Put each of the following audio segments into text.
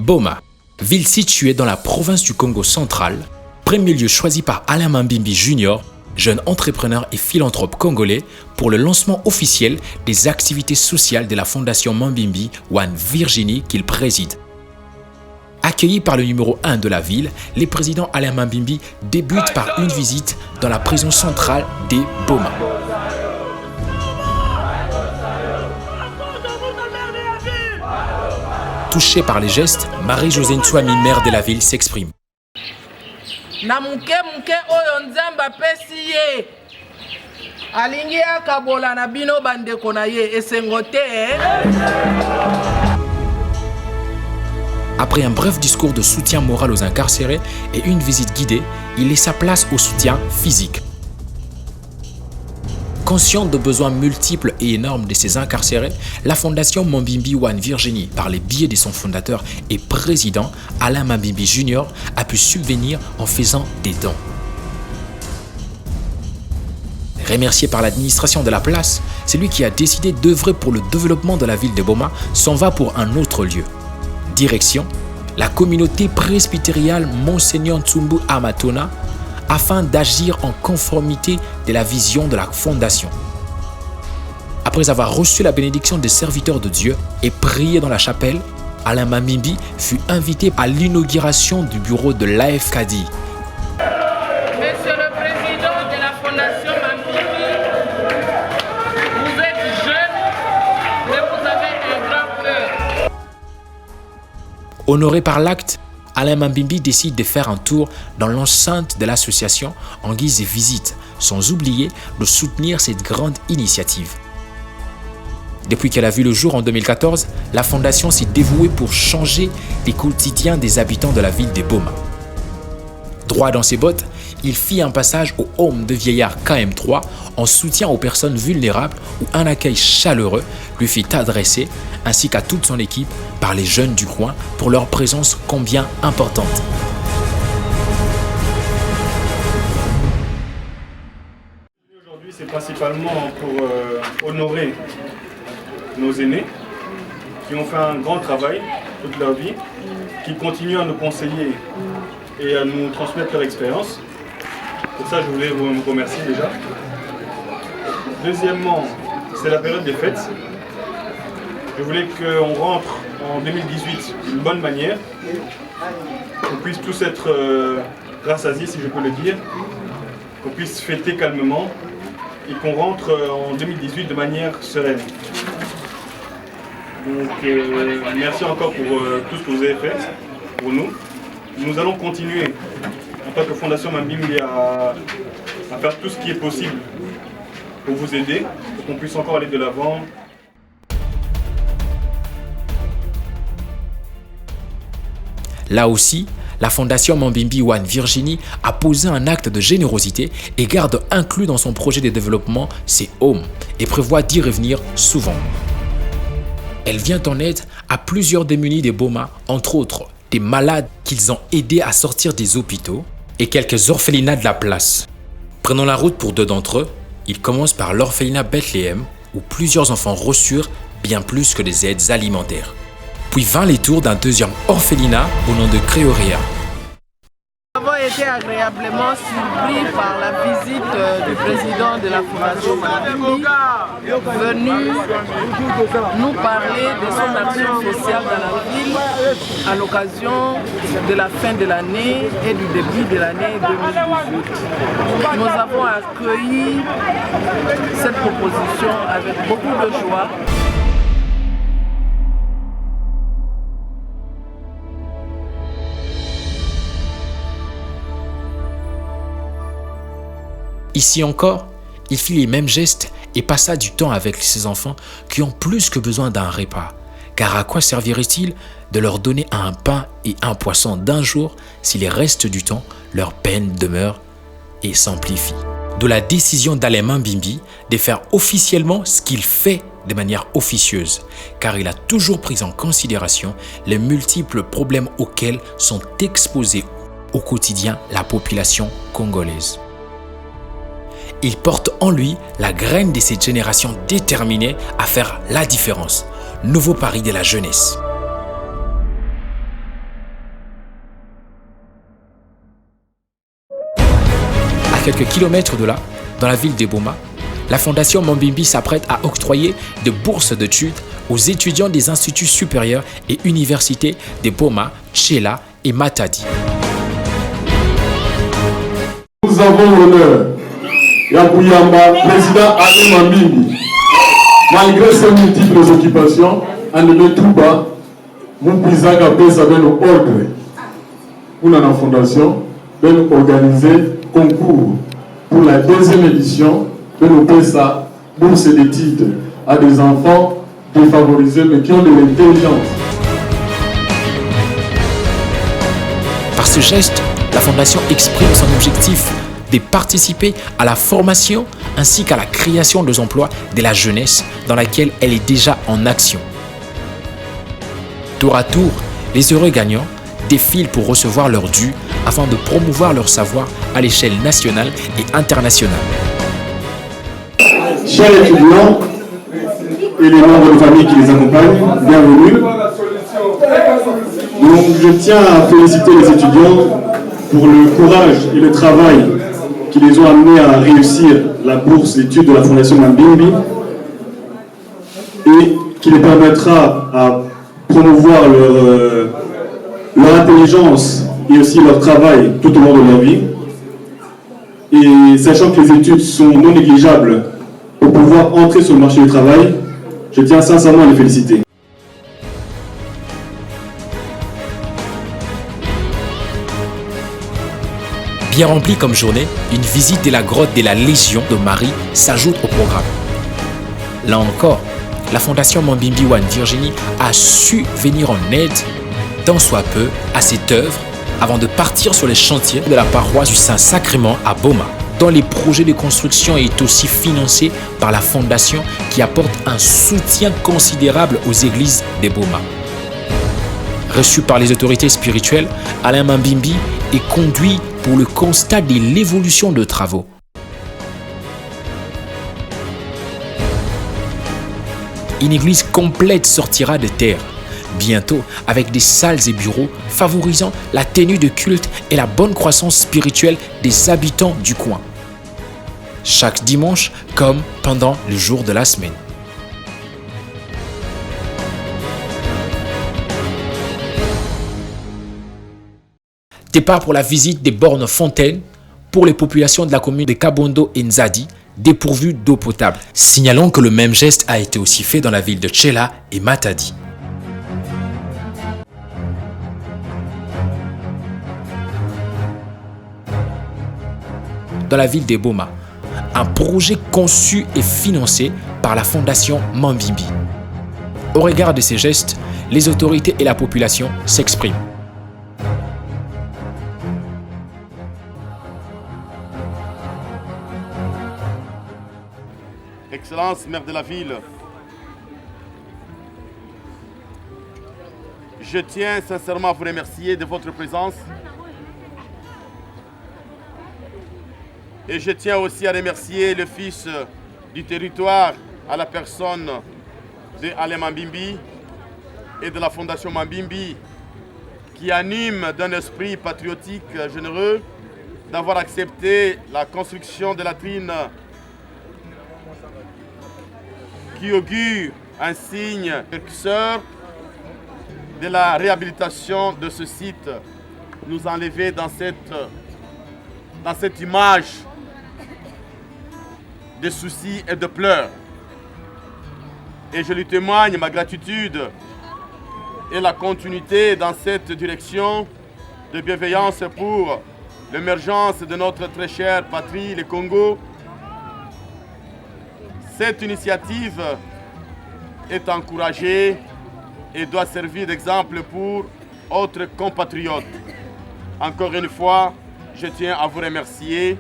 Boma, ville située dans la province du Congo central, premier lieu choisi par Alain Mambimbi Jr., jeune entrepreneur et philanthrope congolais, pour le lancement officiel des activités sociales de la Fondation Mambimbi One Virginie qu'il préside. Accueilli par le numéro 1 de la ville, le président Alain Mambimbi débute par une visite dans la prison centrale des Boma. Touchée par les gestes, Marie-Josée Ntouami, maire de la ville, s'exprime. Na muke oyo nzambe apesi ye alingi akabola na bino bandeko na ye esengo te. Après un bref discours de soutien moral aux incarcérés et une visite guidée, il laissa place au soutien physique. Consciente de besoins multiples et énormes de ses incarcérés, la Fondation Mambimbi One Virginie, par les biais de son fondateur et président, Alain Mambimbi Jr., a pu subvenir en faisant des dons. Remercié par l'administration de la place, celui qui a décidé d'œuvrer pour le développement de la ville de Boma s'en va pour un autre lieu. Direction, la communauté presbytériale Monseigneur Tsumbu Amatona, afin d'agir en conformité de la vision de la Fondation. Après avoir reçu la bénédiction des serviteurs de Dieu et prié dans la chapelle, Alain Mambimbi fut invité à l'inauguration du bureau de l'AFKD. Monsieur le président de la Fondation Mambimbi, vous êtes jeune, mais vous avez un grand cœur. Honoré par l'acte, Alain Mambimbi décide de faire un tour dans l'enceinte de l'association en guise de visite, sans oublier de soutenir cette grande initiative. Depuis qu'elle a vu le jour en 2014, la fondation s'est dévouée pour changer les quotidiens des habitants de la ville de Boma. Droit dans ses bottes, il fit un passage au home de vieillards KM3 en soutien aux personnes vulnérables où un accueil chaleureux lui fit adresser, ainsi qu'à toute son équipe, par les jeunes du coin pour leur présence combien importante. Aujourd'hui, c'est principalement pour honorer nos aînés qui ont fait un grand travail toute leur vie, qui continuent à nous conseiller et à nous transmettre leur expérience. Pour ça, je voulais vous remercier déjà. Deuxièmement, c'est la période des fêtes. Je voulais qu'on rentre en 2018 d'une bonne manière, qu'on puisse tous être rassasiés, si je peux le dire, qu'on puisse fêter calmement et qu'on rentre en 2018 de manière sereine. Donc, merci encore pour tout ce que vous avez fait pour nous. Nous allons continuer en tant que Fondation Mambimbi à faire tout ce qui est possible pour vous aider, pour qu'on puisse encore aller de l'avant. Là aussi, la Fondation Mambimbi One Virginie a posé un acte de générosité et garde inclus dans son projet de développement ses homes et prévoit d'y revenir souvent. Elle vient en aide à plusieurs démunis de Boma, entre autres des malades qu'ils ont aidés à sortir des hôpitaux et quelques orphelinats de la place. Prenons la route pour deux d'entre eux. Ils commencent par l'orphelinat Bethléem, où plusieurs enfants reçurent bien plus que des aides alimentaires. Puis vint les tours d'un deuxième orphelinat au nom de Créoréa. Nous avons été agréablement surpris par la visite du président de la Fondation Mambimbi, venu nous parler de son action sociale dans la ville à l'occasion de la fin de l'année et du début de l'année 2018. Nous avons accueilli cette proposition avec beaucoup de joie. Ici encore, il fit les mêmes gestes et passa du temps avec ses enfants qui ont plus que besoin d'un repas. Car à quoi servirait-il de leur donner un pain et un poisson d'un jour si les restes du temps, leur peine demeure et s'amplifie. De la décision d'Alain Mambimbi de faire officiellement ce qu'il fait de manière officieuse, car il a toujours pris en considération les multiples problèmes auxquels sont exposés au quotidien la population congolaise. Il porte en lui la graine de cette génération déterminée à faire la différence. Nouveau pari de la jeunesse. quelques kilomètres de là, dans la ville de Boma, la Fondation Mambimbi s'apprête à octroyer des bourses d'études aux étudiants des instituts supérieurs et universités de Boma, Tchela et Matadi. Nous avons l'honneur, Yakouyamba, président Ali Mambimbi, malgré ses multiples occupations, en le tout bas, nous puisons qu'après nos ordres pour la fondation, de nous organiser concours pour la deuxième édition de nos PESA, bourse d'études à des enfants défavorisés mais qui ont de l'intelligence. Par ce geste, la Fondation exprime son objectif de participer à la formation ainsi qu'à la création des emplois de la jeunesse dans laquelle elle est déjà en action. Tour à tour, les heureux gagnants défilent pour recevoir leur dû afin de promouvoir leur savoir à l'échelle nationale et internationale. Chers étudiants et les membres de famille qui les accompagnent, bienvenue. Donc, je tiens à féliciter les étudiants pour le courage et le travail qui les ont amenés à réussir la bourse d'études de la Fondation Mambimbi et qui les permettra à promouvoir leur intelligence et aussi leur travail tout au long de leur vie. Et sachant que les études sont non négligeables pour pouvoir entrer sur le marché du travail, je tiens sincèrement à les féliciter. Bien remplie comme journée, une visite de la grotte de la Légion de Marie s'ajoute au programme. Là encore, la Fondation Mambimbi One Virginie a su venir en aide, tant soit peu, à cette œuvre avant de partir sur les chantiers de la paroisse du Saint-Sacrement à Boma, dont les projets de construction est aussi financé par la Fondation qui apporte un soutien considérable aux églises de Boma. Reçu par les autorités spirituelles, Alain Mambimbi est conduit pour le constat de l'évolution de travaux. Une église complète sortira de terre, bientôt avec des salles et bureaux favorisant la tenue de culte et la bonne croissance spirituelle des habitants du coin. Chaque dimanche comme pendant le jour de la semaine. Départ pour la visite des bornes fontaines pour les populations de la commune de Kabondo et Nzadi, dépourvues d'eau potable. Signalons que le même geste a été aussi fait dans la ville de Tchela et Matadi. Dans la ville de Boma, un projet conçu et financé par la Fondation Mambimbi. Au regard de ces gestes, les autorités et la population s'expriment. Excellence, maire de la ville, je tiens sincèrement à vous remercier de votre présence et je tiens aussi à remercier le fils du territoire à la personne de Alain Mambimbi et de la Fondation Mambimbi qui anime d'un esprit patriotique généreux d'avoir accepté la construction de latrines qui augure un signe précurseur de la réhabilitation de ce site, nous enlever dans cette image de soucis et de pleurs. Et je lui témoigne ma gratitude et la continuité dans cette direction de bienveillance pour l'émergence de notre très chère patrie, le Congo. Cette initiative est encouragée et doit servir d'exemple pour autres compatriotes. Encore une fois, je tiens à vous remercier.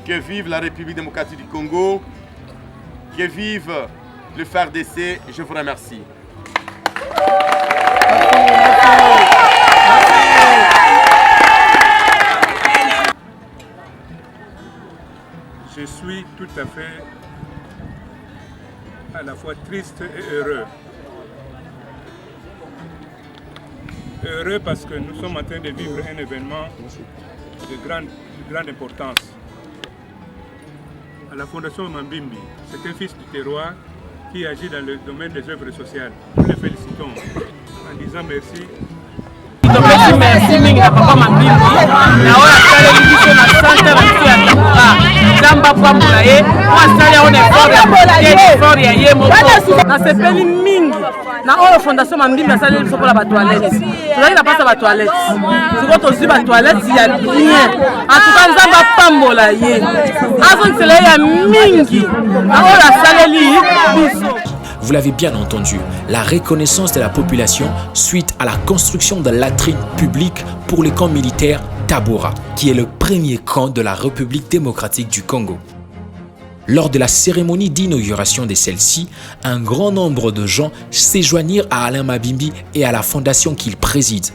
Que vive la République démocratique du Congo, que vive le FARDC, je vous remercie. Je suis tout à fait à la fois triste et heureux. Heureux parce que nous sommes en train de vivre un événement de grande importance. à la Fondation Mambimbi. C'est un fils du terroir qui agit dans le domaine des œuvres sociales. Nous le félicitons en disant merci. Merci mingi na papa Mambimbi na oyo asaleli biso na centre na biso ya Tabora nzambe apambola ye asali yango na effort ya ye moko nasepeli mingi na oyo Fondation Mambimbi asaleli biso mpona batoilette tozali na mpasa batoilette sikoyo tozwi batoilette ya bien antuka nzambe apambola ye azongisela ye ya mingi na oyo asaleli biso. Vous l'avez bien entendu, la reconnaissance de la population suite à la construction de latrines publiques pour le camp militaire Tabora, qui est le premier camp de la République démocratique du Congo. Lors de la cérémonie d'inauguration de celle-ci, un grand nombre de gens s'éjoignirent à Alain Mambimbi et à la fondation qu'il préside.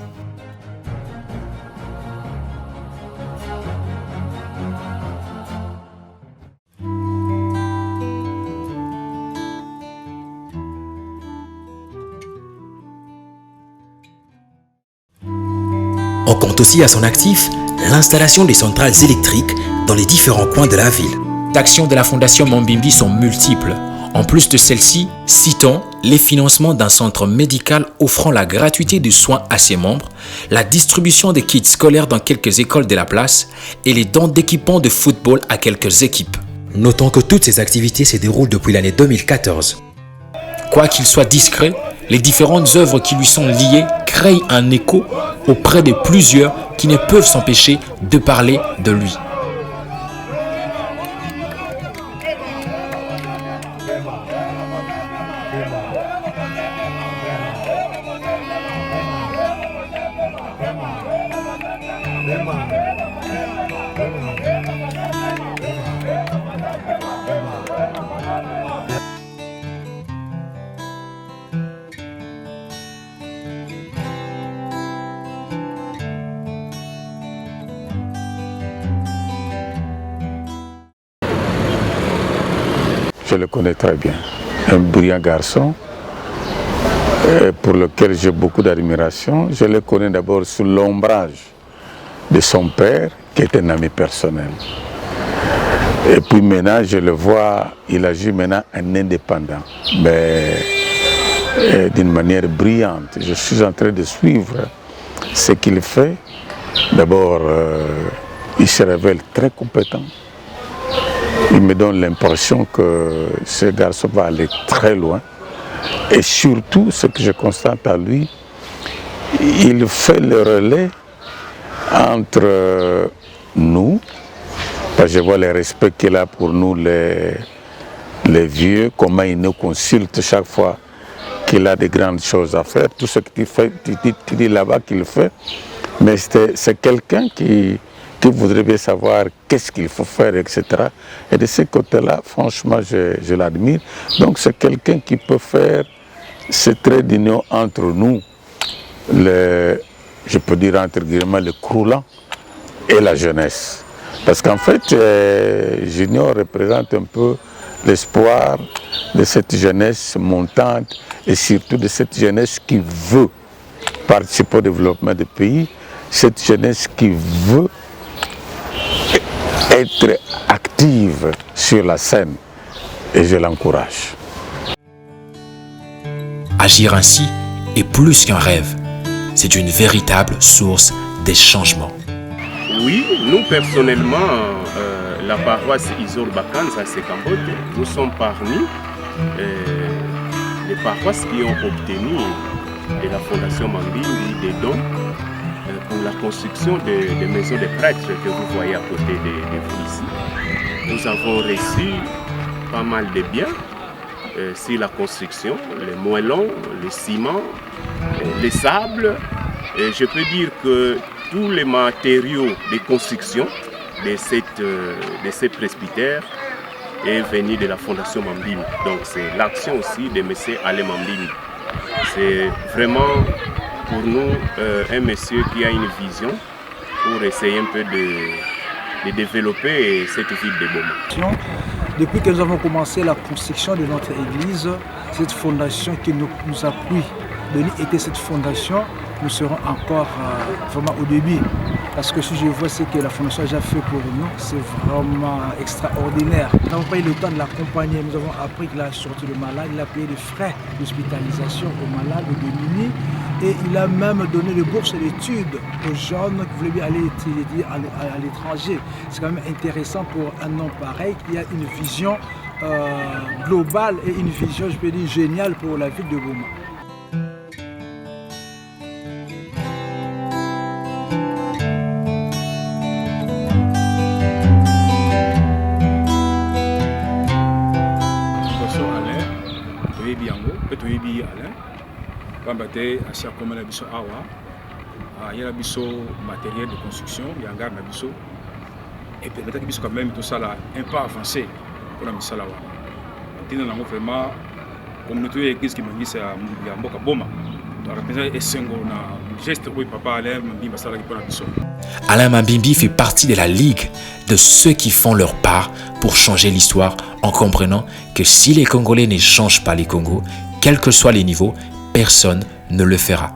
On compte aussi à son actif l'installation des centrales électriques dans les différents coins de la ville. Les actions de la Fondation Mambimbi sont multiples. En plus de celles-ci, citons les financements d'un centre médical offrant la gratuité de soins à ses membres, la distribution des kits scolaires dans quelques écoles de la place et les dons d'équipements de football à quelques équipes. Notons que toutes ces activités se déroulent depuis l'année 2014. Quoi qu'il soit discret, les différentes œuvres qui lui sont liées créent un écho auprès de plusieurs qui ne peuvent s'empêcher de parler de lui. Je le connais très bien. Un brillant garçon pour lequel j'ai beaucoup d'admiration. Je le connais d'abord sous l'ombrage de son père, qui est un ami personnel. Et puis maintenant, je le vois, il agit maintenant en indépendant, mais d'une manière brillante. Je suis en train de suivre ce qu'il fait. D'abord, il se révèle très compétent. Il me donne l'impression que ce garçon va aller très loin. Et surtout, ce que je constate à lui, il fait le relais entre nous, parce que je vois le respect qu'il a pour nous, les vieux, comment il nous consulte chaque fois qu'il a de grandes choses à faire. Tout ce qu'il fait, tu dis là-bas qu'il fait, mais c'est quelqu'un qui voudrait bien savoir qu'est-ce qu'il faut faire, etc. Et de ce côté-là, franchement, je l'admire. Donc c'est quelqu'un qui peut faire ce trait d'union entre nous, je peux dire entre guillemets le croulant et la jeunesse. Parce qu'en fait, Junior représente un peu l'espoir de cette jeunesse montante et surtout de cette jeunesse qui veut participer au développement du pays, cette jeunesse qui veut être active sur la scène, et je l'encourage. Agir ainsi est plus qu'un rêve, c'est une véritable source des changements. Oui, nous personnellement, la paroisse Isor Bakanza à Sekambote, nous sommes parmi les paroisses qui ont obtenu de la Fondation Mambimbi des dons pour la construction des maisons de prêtres que vous voyez à côté de vous ici. Nous avons reçu pas mal de biens sur la construction, les moellons, le ciment, les sables. Et je peux dire que tous les matériaux de construction de ces presbytères est venu de la Fondation Mambimbi. Donc c'est l'action aussi de M. Alain Mambimbi. C'est vraiment pour nous un monsieur qui a une vision pour essayer un peu de développer cette ville de Boma. Depuis que nous avons commencé la construction de notre église, cette fondation qui nous appuie, de était cette fondation, nous serons encore vraiment au début. Parce que si je vois ce que la Fondation a déjà fait pour nous, c'est vraiment extraordinaire. Nous n'avons pas eu le temps de l'accompagner. Nous avons appris qu'il a sorti le malade, il a payé les frais d'hospitalisation aux malades, aux démunis. Et il a même donné des bourses d'études aux jeunes qui voulaient bien aller étudier à l'étranger. C'est quand même intéressant pour un homme pareil qui a une vision globale et une vision, je peux dire, géniale pour la ville de Goma. Il y a matériel de construction, il y a un gars et peut-être que quand même tout ça là un pas avancé pour la mission là. Nous avons vraiment communauté l'église qui m'a dit c'est à Mboka Boma. Alain Mambimbi fait partie de la ligue de ceux qui font leur part pour changer l'histoire en comprenant que si les Congolais ne changent pas les Congos, quels que soient les niveaux, personne ne le fera.